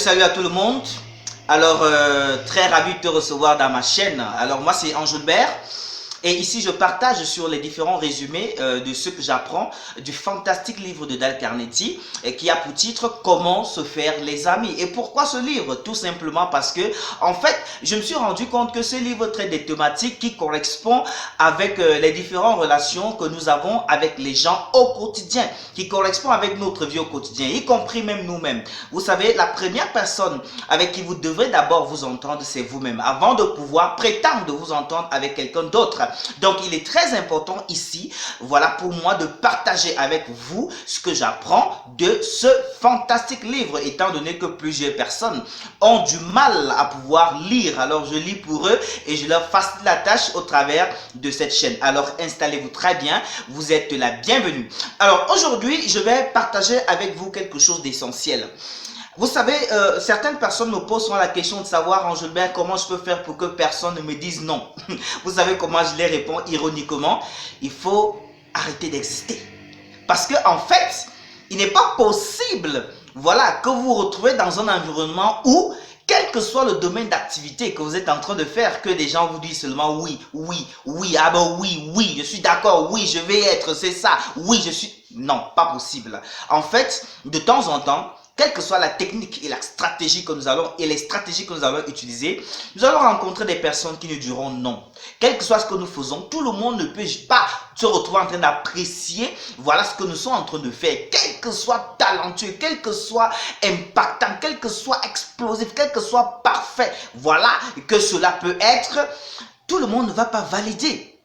Salut à tout le monde. Alors, très ravi de te recevoir dans ma chaîne. Alors, moi, c'est Angilbert. Et ici, je partage sur les différents résumés de ce que j'apprends du fantastique livre de Dale Carnegie qui a pour titre Comment se faire les amis. Et pourquoi ce livre? Tout simplement parce que, en fait, je me suis rendu compte que ce livre traite des thématiques qui correspondent avec les différentes relations que nous avons avec les gens au quotidien, qui correspondent avec notre vie au quotidien, y compris même nous-mêmes. Vous savez, la première personne avec qui vous devrez d'abord vous entendre, c'est vous-même, avant de pouvoir prétendre de vous entendre avec quelqu'un d'autre. Donc, il est très important ici, voilà, pour moi de partager avec vous ce que j'apprends de ce fantastique livre, étant donné que plusieurs personnes ont du mal à pouvoir lire. Alors, je lis pour eux et je leur facilite la tâche au travers de cette chaîne. Alors, installez-vous très bien, vous êtes la bienvenue. Alors, aujourd'hui, je vais partager avec vous quelque chose d'essentiel. Vous savez, certaines personnes me posent souvent la question de savoir, Angilbert, comment je peux faire pour que personne ne me dise non. Vous savez comment je les réponds ironiquement? Il faut arrêter d'exister. Parce que en fait, il n'est pas possible, voilà, que vous vous retrouvez dans un environnement où, quel que soit le domaine d'activité que vous êtes en train de faire, que des gens vous disent seulement oui, oui, oui, ah ben oui, oui, je suis d'accord, oui, je vais être, c'est ça, oui, je suis... Non, pas possible. En fait, de temps en temps, quelle que soit la technique et la stratégie que nous allons et les stratégies que nous allons utiliser, nous allons rencontrer des personnes qui nous diront non. Quel que soit ce que nous faisons, tout le monde ne peut pas se retrouver en train d'apprécier, voilà ce que nous sommes en train de faire. Quel que soit talentueux, quel que soit impactant, quel que soit explosif, quel que soit parfait, voilà que cela peut être, tout le monde ne va pas valider.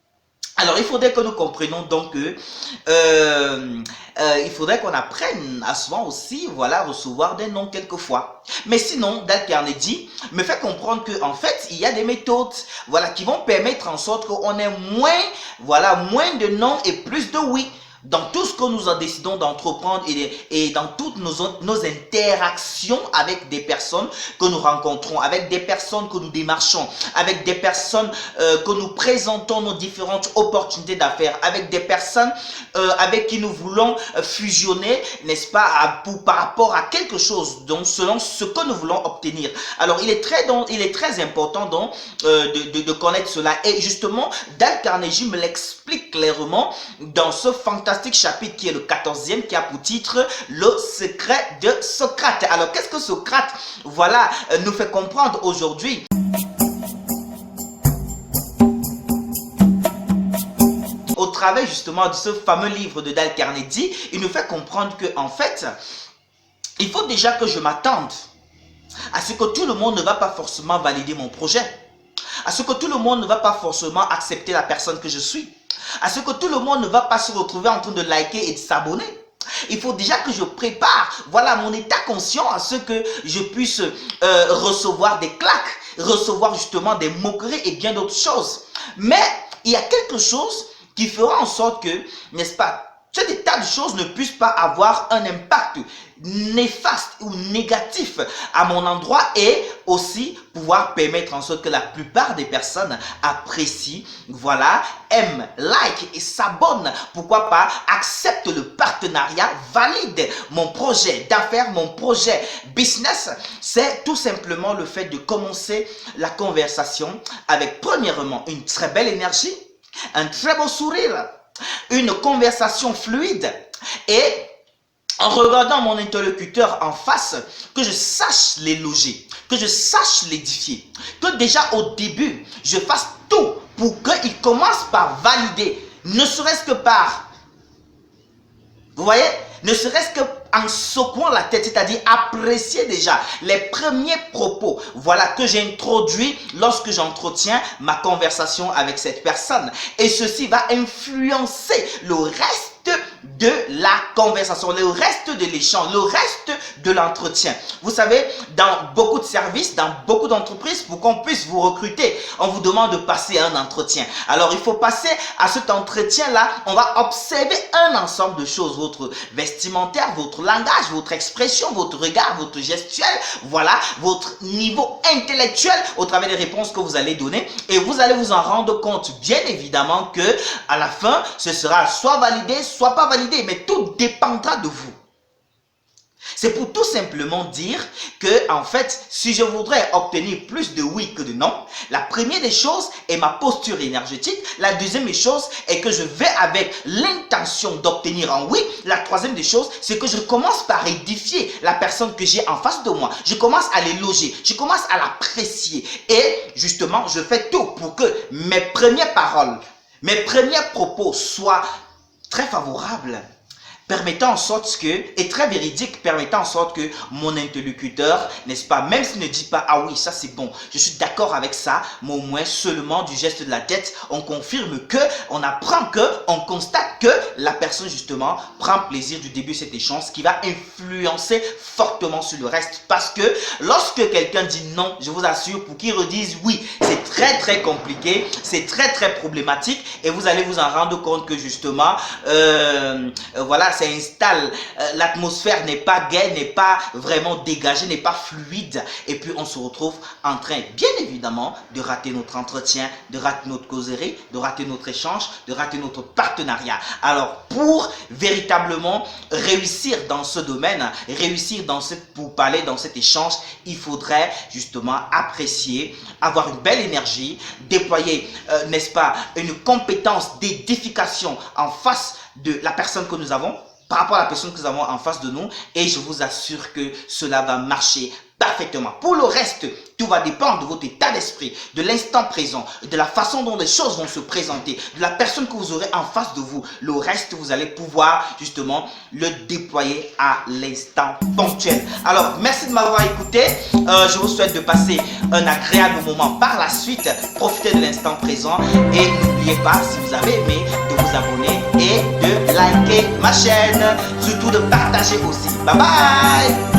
Alors, il faudrait que nous comprenions donc que il faudrait qu'on apprenne à souvent aussi, voilà, recevoir des noms quelquefois. Mais sinon, Dale Carnegie me fait comprendre que en fait, il y a des méthodes, voilà, qui vont permettre en sorte qu'on ait moins, voilà, moins de noms et plus de oui. Dans tout ce que nous en décidons d'entreprendre et dans toutes nos interactions avec des personnes que nous rencontrons, avec des personnes que nous démarchons, avec des personnes que nous présentons nos différentes opportunités d'affaires, avec des personnes avec qui nous voulons fusionner, n'est-ce pas, par rapport à quelque chose, donc selon ce que nous voulons obtenir. Alors, il est très important donc de connaître cela. Et justement, Dale Carnegie me l'explique clairement dans ce fantastique chapitre qui est le 14e, qui a pour titre le secret de Socrate. Alors, qu'est-ce que Socrate, voilà, nous fait comprendre aujourd'hui? Au travers justement de ce fameux livre de Dale Carnegie, il nous fait comprendre que en fait, il faut déjà que je m'attende à ce que tout le monde ne va pas forcément valider mon projet, à ce que tout le monde ne va pas forcément accepter la personne que je suis, à ce que tout le monde ne va pas se retrouver en train de liker et de s'abonner. Il faut déjà que je prépare, voilà, mon état conscient à ce que je puisse recevoir des claques, recevoir justement des moqueries et bien d'autres choses. Mais il y a quelque chose qui fera en sorte que, n'est-ce pas, cet état de choses ne puisse pas avoir un impact néfaste ou négatif à mon endroit et aussi pouvoir permettre en sorte que la plupart des personnes apprécient, voilà, aiment, like et s'abonnent, pourquoi pas, acceptent le partenariat, valident mon projet d'affaires, mon projet business. C'est tout simplement le fait de commencer la conversation avec premièrement une très belle énergie, un très beau sourire, une conversation fluide et en regardant mon interlocuteur en face, que je sache l'éloger, que je sache l'édifier, que déjà au début, je fasse tout pour qu'il commence par valider, ne serait-ce que par, vous voyez, ne serait-ce qu'en secouant la tête, c'est-à-dire apprécier déjà les premiers propos, voilà, que j'ai introduits lorsque j'entretiens ma conversation avec cette personne. Et ceci va influencer le reste de la conversation, le reste de l'échange, le reste de l'entretien. Vous savez, dans beaucoup de services, dans beaucoup d'entreprises, pour qu'on puisse vous recruter, on vous demande de passer un entretien. Alors, il faut passer à cet entretien-là, on va observer un ensemble de choses, votre vestimentaire, votre langage, votre expression, votre regard, votre gestuelle, voilà, votre niveau intellectuel au travers des réponses que vous allez donner et vous allez vous en rendre compte, bien évidemment, que à la fin, ce sera soit validé, soit pas validé, mais tout dépendra de vous. C'est pour tout simplement dire que, en fait, si je voudrais obtenir plus de oui que de non, la première des choses est ma posture énergétique. La deuxième des choses est que je vais avec l'intention d'obtenir un oui. La troisième des choses, c'est que je commence par édifier la personne que j'ai en face de moi. Je commence à l'éloger, je commence à l'apprécier. Et justement, je fais tout pour que mes premières paroles, mes premiers propos soient très favorables, permettant en sorte que, et très véridique, permettant en sorte que mon interlocuteur, n'est-ce pas, même s'il ne dit pas, ah oui, ça c'est bon, je suis d'accord avec ça, mais au moins seulement du geste de la tête, on confirme que, on apprend que, on constate que la personne justement prend plaisir du début de cet échange, ce qui va influencer fortement sur le reste. Parce que lorsque quelqu'un dit non, je vous assure, pour qu'il redise oui, c'est très compliqué, c'est très problématique, et vous allez vous en rendre compte que justement, voilà, ça installe, l'atmosphère n'est pas gaie, n'est pas vraiment dégagée, n'est pas fluide, et puis on se retrouve en train, bien évidemment, de rater notre entretien, de rater notre causerie, de rater notre échange, de rater notre partenariat. Alors, pour véritablement réussir dans ce domaine, réussir dans pour parler dans cet échange, il faudrait justement apprécier, avoir une belle énergie, déployer, n'est-ce pas, une compétence d'édification en face de la personne que nous avons, par rapport à la personne que nous avons en face de nous, et je vous assure que cela va marcher parfaitement. Pour le reste, tout va dépendre de votre état d'esprit, de l'instant présent, de la façon dont les choses vont se présenter, de la personne que vous aurez en face de vous. Le reste, vous allez pouvoir justement le déployer à l'instant ponctuel. Alors, merci de m'avoir écouté. Je vous souhaite de passer un agréable moment par la suite. Profitez de l'instant présent et n'oubliez pas, si vous avez aimé, de vous abonner et de liker ma chaîne. Surtout de partager aussi. Bye bye!